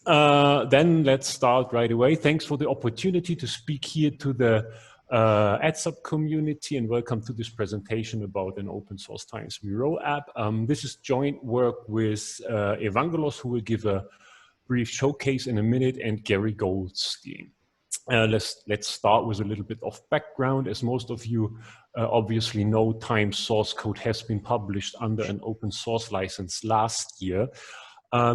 Then let's start right away. Thanks for the opportunity to speak here to the AdSub community, and welcome to this presentation about an open source Times MIRO app. This is joint work with Evangelos, who will give a brief showcase in a minute, and Gary Goldstein. Let's start with a little bit of background. As most of you obviously know, Times source code has been published under an open source license last year.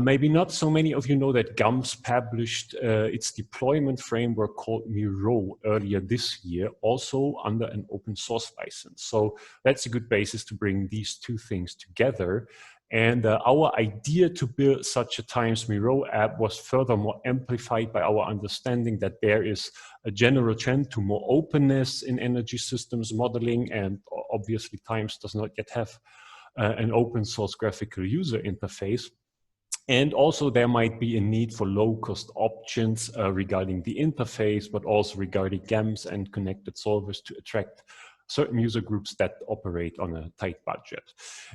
Maybe not so many of you know that GAMS published its deployment framework called MIRO earlier this year, also under an open source license. So that's a good basis to bring these two things together. And our idea to build such a Times MIRO app was furthermore amplified by our understanding that there is a general trend to more openness in energy systems modeling, and obviously Times does not yet have an open source graphical user interface. And also there might be a need for low-cost options regarding the interface, but also regarding GAMS and connected solvers to attract certain user groups that operate on a tight budget.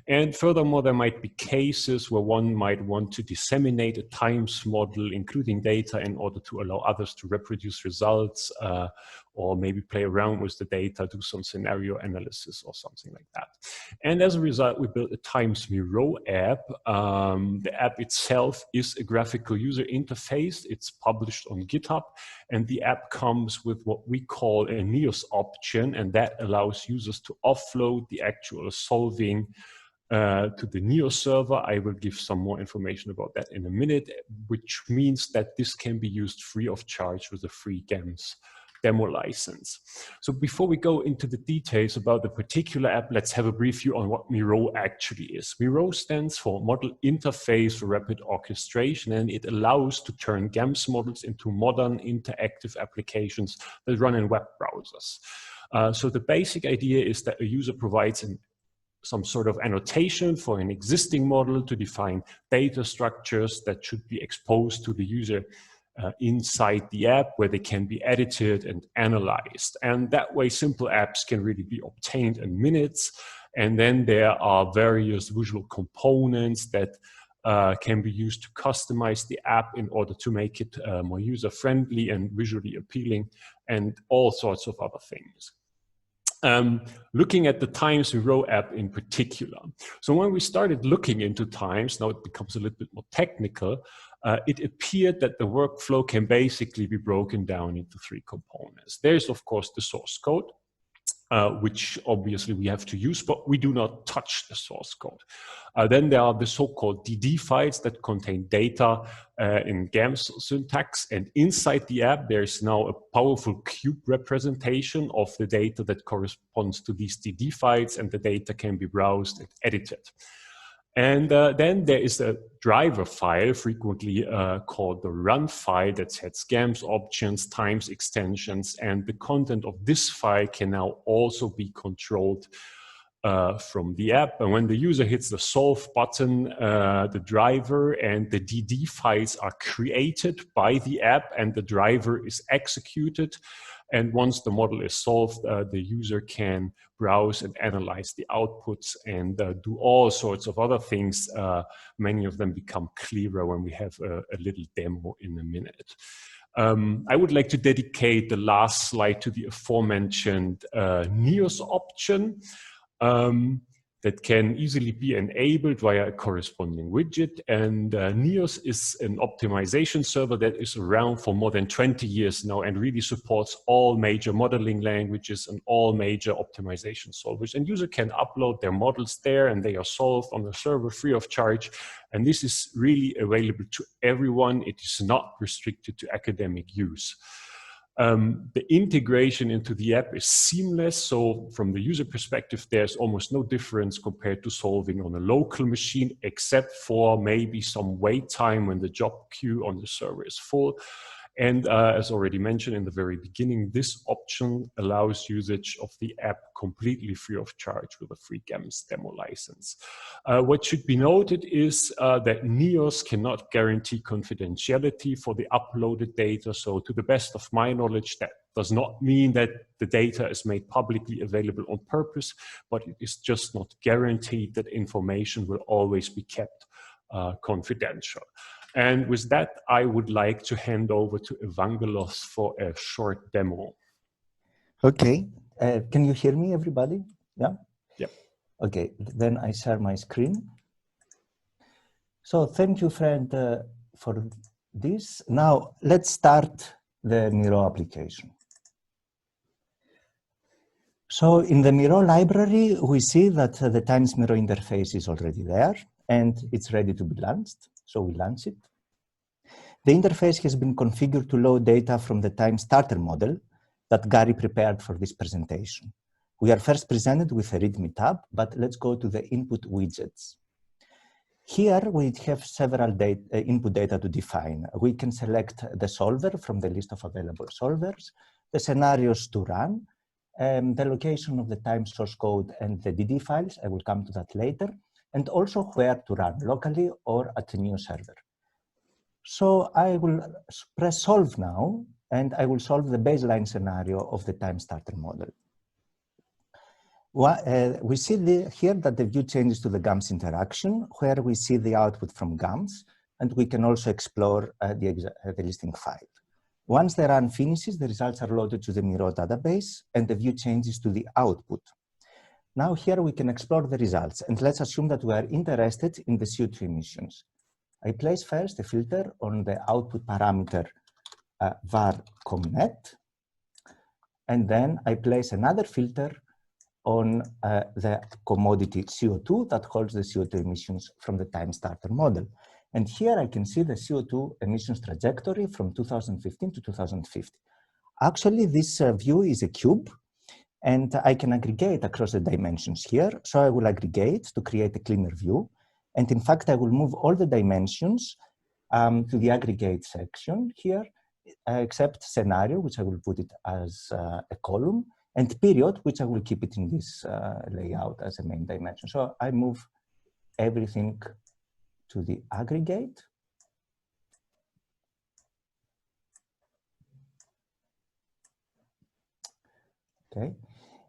And furthermore, there might be cases where one might want to disseminate a Times model, including data, in order to allow others to reproduce results, or maybe play around with the data, do some scenario analysis or something like that. And as a result, we built a Times MIRO app. The app itself is a graphical user interface. It's published on GitHub, and the app comes with what we call a NEOS option, and that allows users to offload the actual solving to the NEOS server. I will give some more information about that in a minute, which means that this can be used free of charge with a free GAMS demo license. So before we go into the details about the particular app, let's have a brief view on what MIRO actually is. MIRO stands for Model Interface for Rapid Orchestration, and it allows to turn GAMS models into modern interactive applications that run in web browsers. So the basic idea is that a user provides some sort of annotation for an existing model to define data structures that should be exposed to the user inside the app, where they can be edited and analyzed. And that way, simple apps can really be obtained in minutes. And then there are various visual components that can be used to customize the app in order to make it more user-friendly and visually appealing, and all sorts of other things. Looking at the Times MIRO app in particular. So when we started looking into Times, now it becomes a little bit more technical, it appeared that the workflow can basically be broken down into three components. There's, of course, the source code, which obviously we have to use, but we do not touch the source code. Then there are the so-called DD files that contain data in GAMS syntax, and inside the app there's now a powerful cube representation of the data that corresponds to these DD files, and the data can be browsed and edited. And then there is a driver file, frequently called the run file, that sets GAMS options, Times extensions, and the content of this file can now also be controlled from the app. And when the user hits the solve button, the driver and the DD files are created by the app, and the driver is executed. And once the model is solved, the user can browse and analyze the outputs and do all sorts of other things. Many of them become clearer when we have a little demo in a minute. I would like to dedicate the last slide to the aforementioned NEOS option. That can easily be enabled via a corresponding widget. And NEOS is an optimization server that is around for more than 20 years now and really supports all major modeling languages and all major optimization solvers. And user can upload their models there, and they are solved on the server free of charge. And this is really available to everyone. It is not restricted to academic use. The integration into the app is seamless. So from the user perspective, there's almost no difference compared to solving on a local machine, except for maybe some wait time when the job queue on the server is full. And as already mentioned in the very beginning, this option allows usage of the app completely free of charge with a free GAMS demo license. What should be noted is that NEOS cannot guarantee confidentiality for the uploaded data. So to the best of my knowledge, that does not mean that the data is made publicly available on purpose, but it is just not guaranteed that information will always be kept confidential. And with that, I would like to hand over to Evangelos for a short demo. Okay. Can you hear me, everybody? Yeah? Yep. Okay, then I share my screen. So thank you, Fred, for this. Now, let's start the MIRO application. So in the MIRO library, we see that the Times MIRO interface is already there, and it's ready to be launched. So we launch it. The interface has been configured to load data from the Time starter model that Gary prepared for this presentation. We are first presented with a README tab, but let's go to the input widgets. Here we have several input data to define. We can select the solver from the list of available solvers, the scenarios to run, the location of the time source code and the DD files, I will come to that later, and also where to run, locally or at a new server. So I will press solve now, and I will solve the baseline scenario of the time starter model. We see here that the view changes to the GAMS interaction, where we see the output from GAMS, and we can also explore the listing file. Once the run finishes, the results are loaded to the MIRO database, and the view changes to the output. Now here we can explore the results, and let's assume that we are interested in the CO2 emissions. I place first a filter on the output parameter var comnet, and then I place another filter on the commodity CO2 that holds the CO2 emissions from the time starter model. And here I can see the CO2 emissions trajectory from 2015 to 2050. Actually, this view is a cube, and I can aggregate across the dimensions here. So I will aggregate to create a cleaner view. And in fact, I will move all the dimensions to the aggregate section here, except scenario, which I will put it as a column, and period, which I will keep it in this layout as a main dimension. So I move everything to the aggregate. Okay,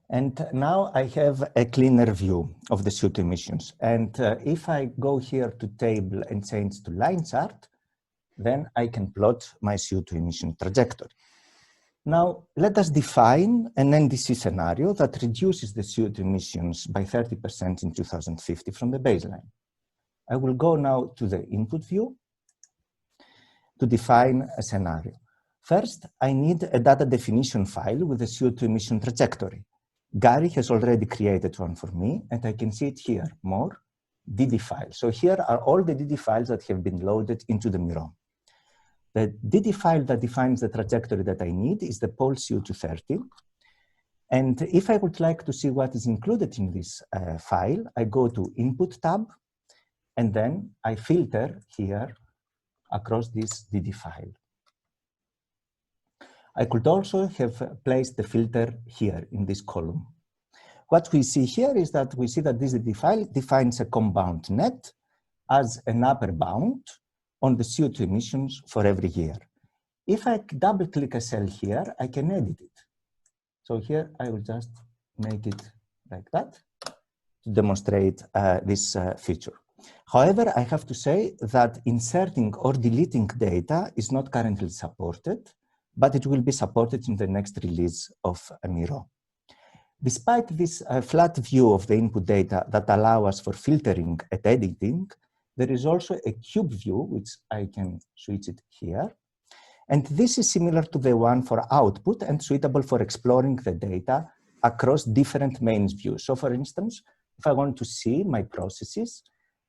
and now I have a cleaner view of the CO2 emissions. And if I go here to table and change to line chart, then I can plot my CO2 emission trajectory. Now, let us define an NDC scenario that reduces the CO2 emissions by 30% in 2050 from the baseline. I will go now to the input view to define a scenario. First, I need a data definition file with the CO2 emission trajectory. Gary has already created one for me, and I can see it here, more, DD file. So here are all the DD files that have been loaded into the MIRO. The DD file that defines the trajectory that I need is the pole CO230. And if I would like to see what is included in this file, I go to Input tab, and then I filter here across this DD file. I could also have placed the filter here in this column. What we see here is that we see that this DD file defines a compound net as an upper bound on the CO2 emissions for every year. If I double click a cell here, I can edit it. So here I will just make it like that to demonstrate this feature. However, I have to say that inserting or deleting data is not currently supported, but it will be supported in the next release of MIRO. Despite this flat view of the input data that allow us for filtering and editing, there is also a cube view, which I can switch it here. And this is similar to the one for output and suitable for exploring the data across different main views. So for instance, if I want to see my processes,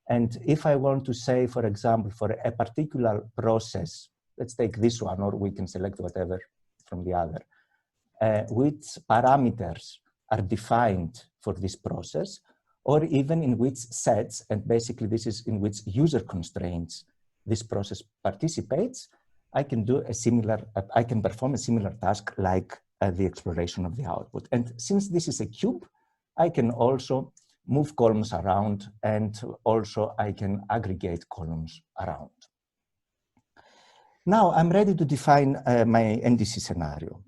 and if I want to say, for example, for a particular process, let's take this one, or we can select whatever from the other, which parameters are defined for this process, or even in which sets, and basically this is in which user constraints this process participates, I can do a similar, I can perform a similar task like the exploration of the output. And since this is a cube, I can also move columns around, and also I can aggregate columns around. Now I'm ready to define my NDC scenario.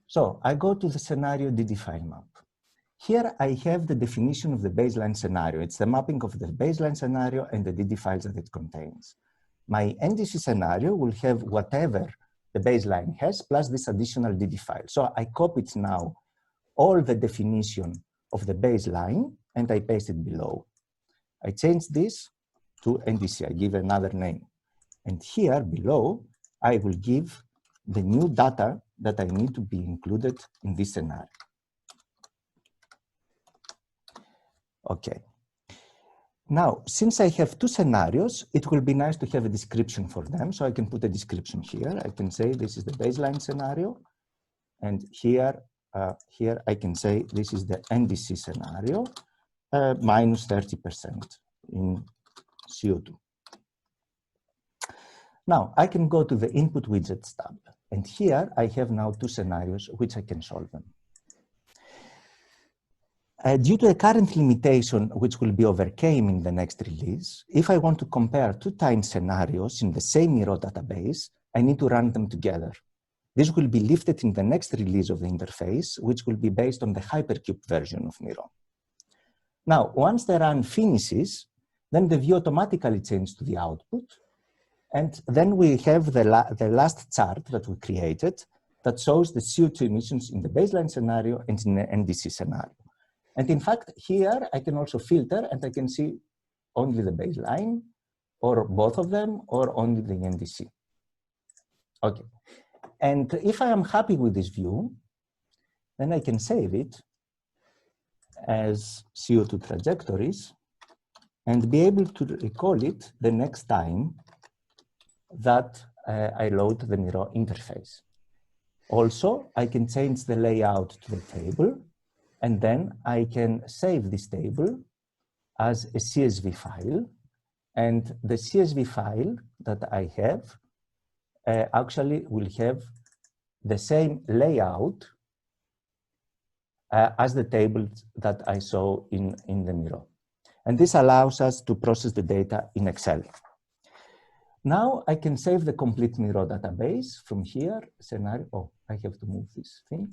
So I go to the scenario DD file map. Here I have the definition of the baseline scenario. It's the mapping of the baseline scenario and the DD files that it contains. my NDC scenario will have whatever the baseline has plus this additional DD file. So I copied now all the definition of the baseline and I paste it below. I change this to NDC, I give another name. And here below, I will give the new data that I need to be included in this scenario. Okay. Now, since I have two scenarios, it will be nice to have a description for them. So I can put a description here. I can say this is the baseline scenario. And here I can say this is the NDC scenario, minus 30% in CO2. Now, I can go to the input widgets tab. And here I have now two scenarios which I can solve them. Due to a current limitation which will be overcame in the next release, if I want to compare two time scenarios in the same MIRO database, I need to run them together. This will be lifted in the next release of the interface, which will be based on the Hypercube version of MIRO. Now, once the run finishes, then the view automatically changes to the output. And then we have the last chart that we created that shows the CO2 emissions in the baseline scenario and in the NDC scenario. And in fact, here I can also filter and I can see only the baseline or both of them or only the NDC. Okay. And if I am happy with this view, then I can save it as CO2 trajectories and be able to recall it the next time that I load the MIRO interface. Also, I can change the layout to the table, and then I can save this table as a CSV file. And the CSV file that I have actually will have the same layout as the table that I saw in the MIRO. And this allows us to process the data in Excel. Now I can save the complete MIRO database from here, scenario, oh, I have to move this thing.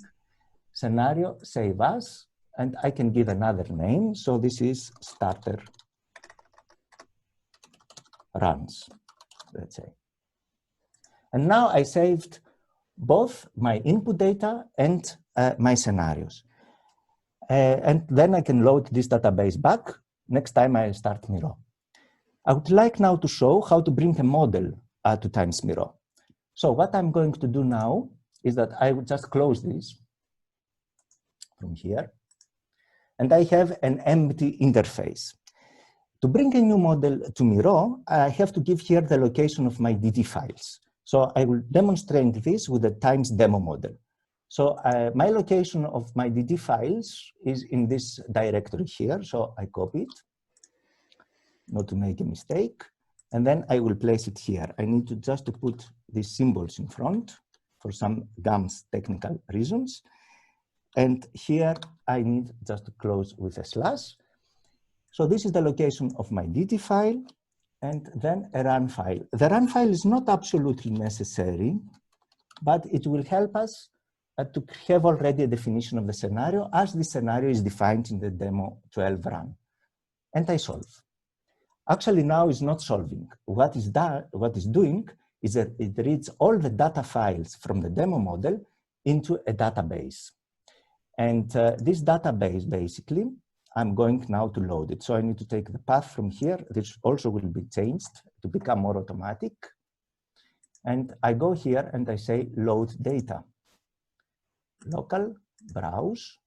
Scenario, save as, and I can give another name. So this is starter runs, let's say. And now I saved both my input data and my scenarios. And then I can load this database back next time I start MIRO. I would like now to show how to bring a model to times MIRO. So what I'm going to do now is that I will just close this from here. And I have an empty interface. To bring a new model to MIRO, I have to give here the location of my DD files. So I will demonstrate this with a times demo model. So my location of my DD files is in this directory here. So I copy it, not to make a mistake. And then I will place it here. I need to just to put these symbols in front for some GAMS technical reasons. And here I need just to close with a slash. So this is the location of my DD file and then a run file. The run file is not absolutely necessary, but it will help us to have already a definition of the scenario as the scenario is defined in the demo 12 run. And I solve. Actually now is not solving. What is doing is that it reads all the data files from the demo model into a database. And this database, basically, I'm going now to load it. So I need to take the path from here. This also will be changed to become more automatic. And I go here and I say load data. Local, browse,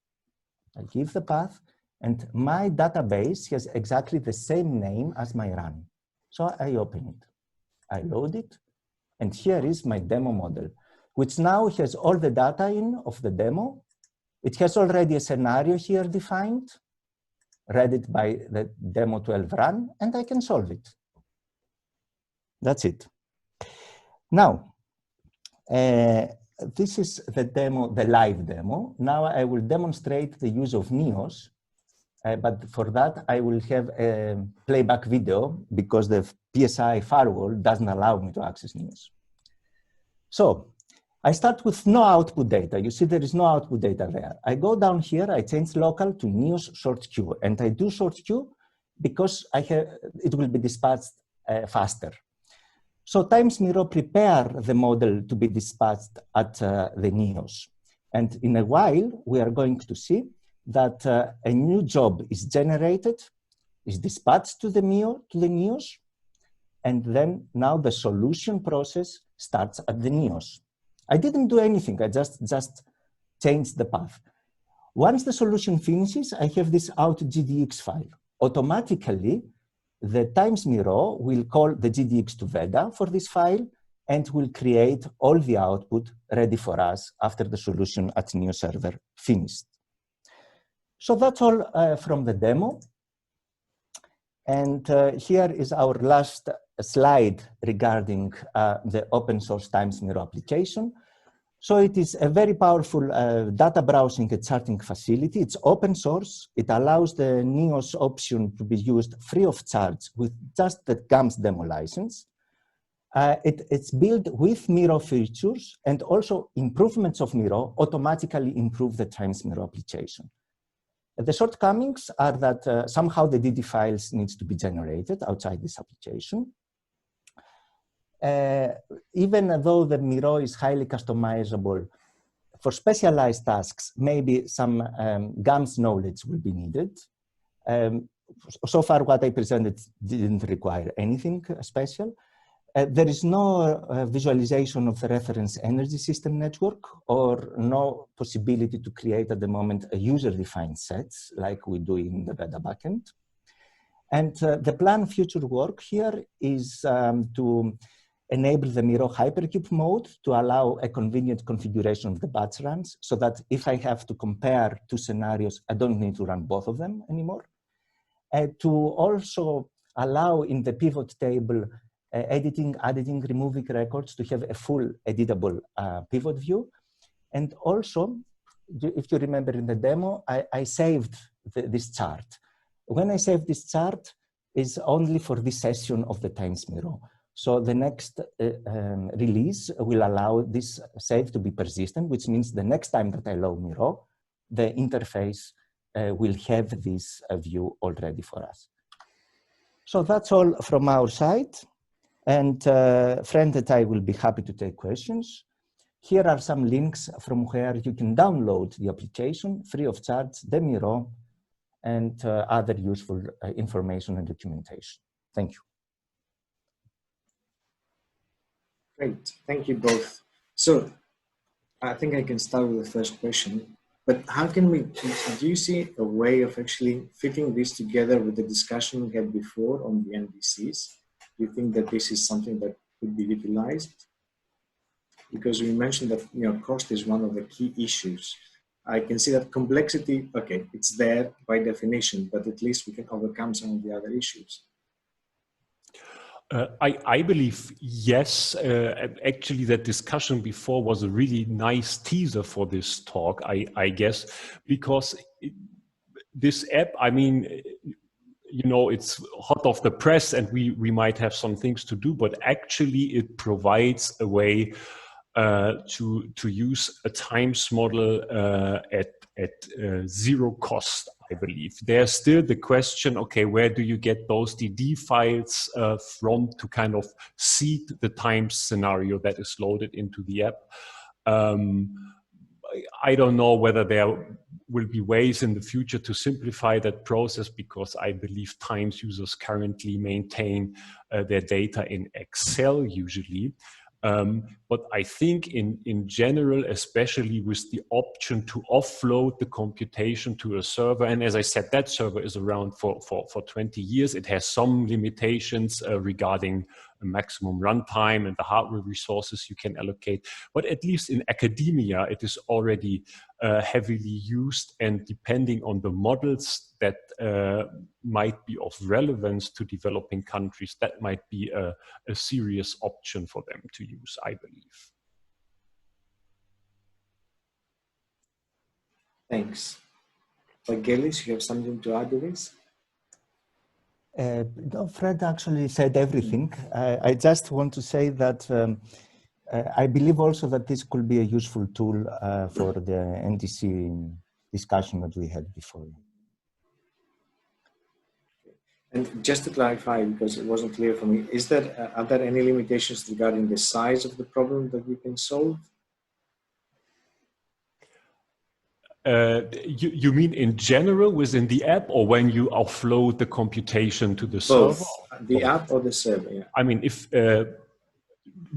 I give the path, and my database has exactly the same name as my run. So I open it, I load it, and here is my demo model, which now has all the data in of the demo. It has already a scenario here defined, read it by the demo 12 run, and I can solve it. That's it. Now, this is the demo, the live demo. Now I will demonstrate the use of NEOS, but for that I will have a playback video because the PSI firewall doesn't allow me to access NEOS. So I start with no output data. You see there is no output data there. I go down here, I change local to NEOS short queue, and I do short queue because it will be dispatched faster. So Times MIRO prepare the model to be dispatched at the NEOS. And in a while, we are going to see that a new job is generated, is dispatched to the NEOS, and then now the solution process starts at the NEOS. I didn't do anything, I just changed the path. Once the solution finishes, I have this out GDX file. Automatically, the Times MIRO will call the GDX to Vega for this file and will create all the output ready for us after the solution at NEOS server finished. So that's all from the demo. And here is our last slide regarding the open source Times MIRO application. So it is a very powerful data browsing and charting facility. It's open source. It allows the NEOS option to be used free of charge with just the GAMS demo license. It's built with MIRO features, and also improvements of MIRO automatically improve the Times MIRO application. The shortcomings are that somehow the DD files needs to be generated outside this application. Even though the MIRO is highly customizable, for specialized tasks, maybe some GAMS knowledge will be needed. So far, what I presented didn't require anything special. There is no visualization of the reference energy system network, or no possibility to create at the moment a user-defined sets like we do in the Veda backend. And the planned future work here is to enable the MIRO Hypercube mode to allow a convenient configuration of the batch runs, so that if I have to compare two scenarios, I don't need to run both of them anymore. To also allow in the pivot table editing, adding, removing records to have a full editable pivot view. And also, if you remember in the demo, I saved this chart. When I save this chart, is only for this session of the Times MIRO. So the next release will allow this save to be persistent, which means the next time that I load MIRO, the interface will have this view already for us. So that's all from our side. And Friend and I will be happy to take questions. Here are some links from where you can download the application free of charge, the MIRO, and other useful information and documentation. Thank you. Great, thank you both. So I think I can start with the first question, but how can we, do you see a way of actually fitting this together with the discussion we had before on the NDCs? Do you think that this is something that could be utilized? Because we mentioned that cost is one of the key issues. I can see that complexity, okay, it's there by definition, but at least we can overcome some of the other issues. I believe yes. Actually, that discussion before was a really nice teaser for this talk, I guess, because this app, I mean, it's hot off the press and we might have some things to do, but actually it provides a way to use a times model at zero cost, I believe. There's still the question, okay, where do you get those DD files from to kind of seed the times scenario that is loaded into the app? I don't know whether there will be ways in the future to simplify that process, because I believe Times users currently maintain their data in Excel usually. But I think in general, especially with the option to offload the computation to a server, and as I said, that server is around for 20 years. It has some limitations regarding a maximum runtime and the hardware resources you can allocate. But at least in academia, it is already heavily used, and depending on the models that might be of relevance to developing countries, that might be a serious option for them to use, I believe. Thanks. Evangelos, you have something to add to this? No, Fred actually said everything. I just want to say that I believe also that this could be a useful tool for the NDC discussion that we had before. And just to clarify, because it wasn't clear for me, is that are there any limitations regarding the size of the problem that you can solve? You mean in general within the app, or when you offload the computation to the Both, server? the app or the server, yeah. I mean, if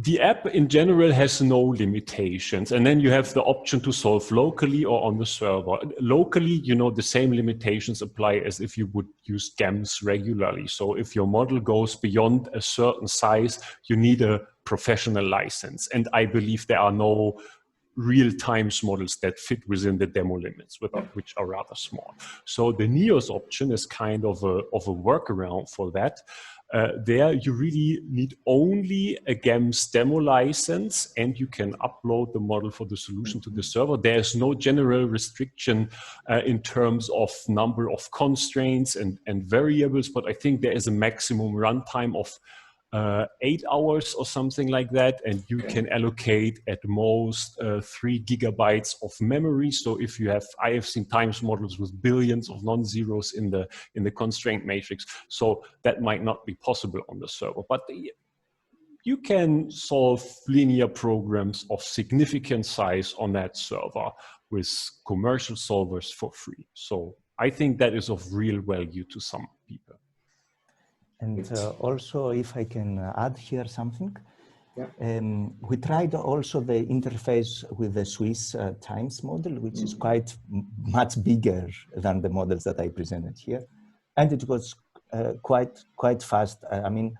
the app in general has no limitations, and then you have the option to solve locally or on the server. Locally, the same limitations apply as if you would use GAMS regularly. So if your model goes beyond a certain size, you need a professional license. And I believe there are no real-time models that fit within the demo limits, which are rather small. So the NEOS option is kind of a workaround for that. There you really need only a GAMS demo license, and you can upload the model for the solution to the server. There's no general restriction in terms of number of constraints and variables, but I think there is a maximum runtime of 8 hours or something like that, and you can allocate at most 3 gigabytes of memory. So if you have, I have seen times models with billions of non-zeros in the constraint matrix, so that might not be possible on the server. But you can solve linear programs of significant size on that server with commercial solvers for free. So I think that is of real value to some people. And also, if I can add here something, yeah. We tried also the interface with the Swiss times model, which is quite much bigger than the models that I presented here. And it was quite fast. I mean,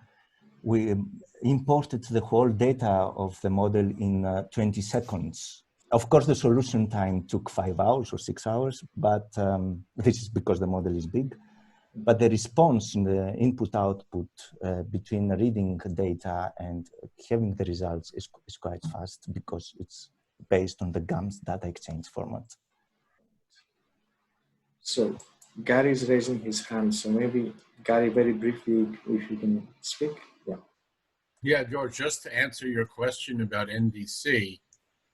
we imported the whole data of the model in 20 seconds. Of course, the solution time took 5 hours or 6 hours, but this is because the model is big. But the response in the input-output between reading data and having the results is quite fast, because it's based on the GAMS data exchange format. So Gary is raising his hand. So maybe Gary, very briefly, if you can speak. Yeah, George, just to answer your question about NDC,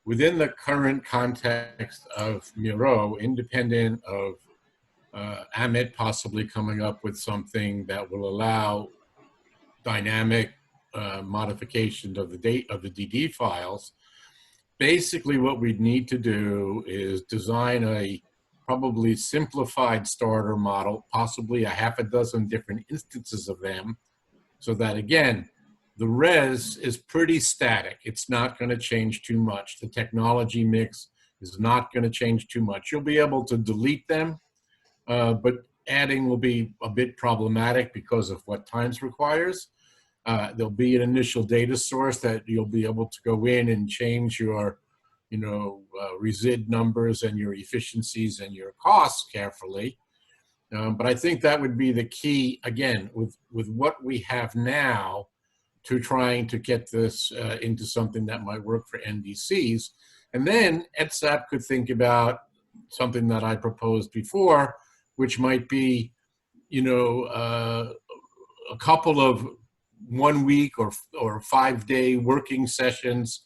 within the current context of MIRO, independent of Amit possibly coming up with something that will allow dynamic modification of the DD files. Basically, what we'd need to do is design a probably simplified starter model, possibly a half a dozen different instances of them, so that again, the res is pretty static. It's not going to change too much. The technology mix is not going to change too much. You'll be able to delete them, but adding will be a bit problematic because of what times requires. There'll be an initial data source that you'll be able to go in and change your, resid numbers and your efficiencies and your costs carefully. But I think that would be the key, again, with what we have now, to trying to get this into something that might work for NDCs. And then ETSAP could think about something that I proposed before, which might be, a couple of 1 week or 5-day working sessions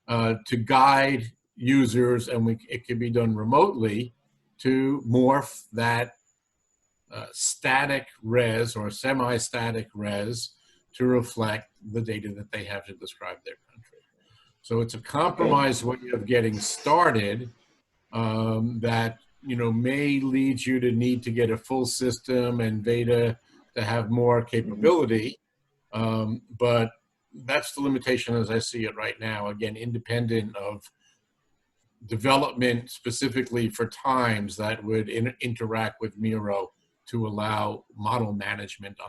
to guide users, and it can be done remotely, to morph that static res or semi-static res to reflect the data that they have to describe their country. So it's a compromise way of getting started that may lead you to need to get a full system and Veda to have more capability. But that's the limitation as I see it right now. Again, independent of development specifically for times that would interact with MIRO to allow model management on